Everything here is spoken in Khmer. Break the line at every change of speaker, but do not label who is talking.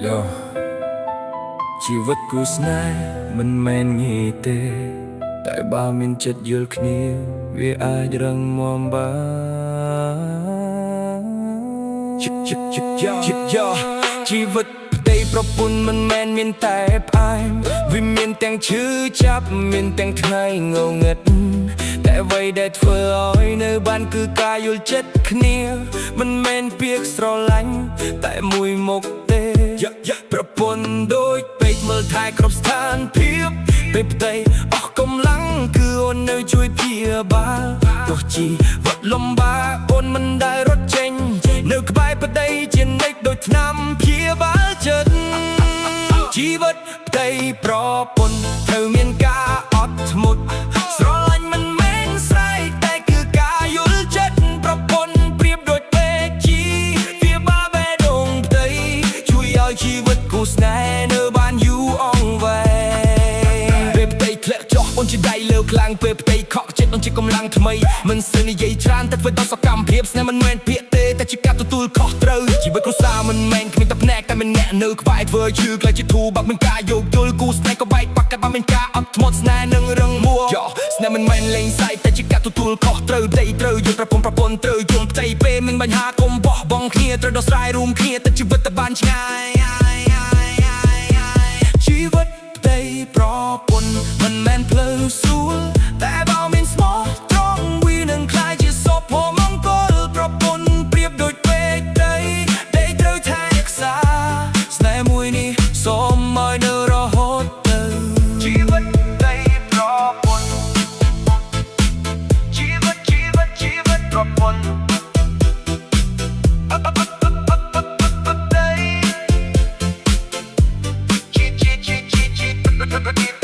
Yo ជីវិតគូស្នេហ៍មិនមែនងាយទេតែបើមានចិត្តយល់គ្នាវាអាចរឹងមាំបានជីវិតផ្ទៃប្រពន្ធមិនមែនមានតែផ្អែមវាមានទាំងឈឺចាប់មានទាំងថ្ងៃងងឹតតែអ្វីដែលធ្វើឲ្យនៅបានគឺការយល់ចិត្តគ្នាមិនមែនពាក្យស្រឡាញ់តែមួយមុខទេប្រពន្ធដូចពេកមើលថែគ្រប់ស្ថានភាពពេលផ្ទៃអស់កម្លាំងគឺអូននៅជួយព្យាបាលទោះជីវិតលំបាកអូនមិនដែលរត់ចេញនៅក្បែរប្តីជានិច្ចដូចថ្នាំព្យាបាលចិត្តជីវិតផ្ទៃប្រពន្ធត្រូវមានការអត់ធ្មត់ស្រឡាញ់មិនមែនស្រែកតែគឺការយល់ចិត្តប្រពន្ធប្រៀបដូចពេកជីវាបាបេះដូងផ្ទៃជួយឲ្យជីវិតគូស្នេហ៍នៅបានយូរអង្វែងពេលផ្ទៃធ្លាក់ចុះអូនជាដៃលើខ្លាំងពេលផ្ទៃខកចិត្តអូនជាកម្លាំងថ្មីមិនស្ទើរនិយាយច្រើនតែធ្វើដល់សកម្មភាពស្នេហ៍មិនមែនពាក្យទេតែជាការទទួលខុសត្រូវជីវិតគ្រួសារមិនមែនគ្មានតែភ្នែកតែមានអ្នកនៅក្បែរធ្វើជឿក្លាយជាធូរបាក់មានការយោគយល់គូស្នេហ៍ក៏បែកបាក់កាត់បានមានការអត់ធ្មត់ស្នេហ៍នឹងរឹងមួស្នេហ៍មិនមែនលេងសើចតែជាការទទួលខុសត្រូវផ្ទៃត្រូវយល់ប្រពន្ធត្រូវយល់ផ្ទៃពេលមានបញ្ហាកុំបោះបង់គ្នាត្រូវដោះស្រាយរួមគ្នាតែជីវិតតែបានឆ្ងាយជីវិតផ្ទៃប្រពន្ធមិនមែនផ្លូវស្រួលតែបើមានស្មោះត្រង់វានឹងក្លាយជាសុភមង្គលប្រពន្ធប្រៀបដូចពេកដីត្រូវថែរក្សាស្នេហ៍មួយនេះសូមឲ្យនៅរហូតទៅជីវិតផ្ទៃប្រពន្ធជីវិតប្រពន្ធជី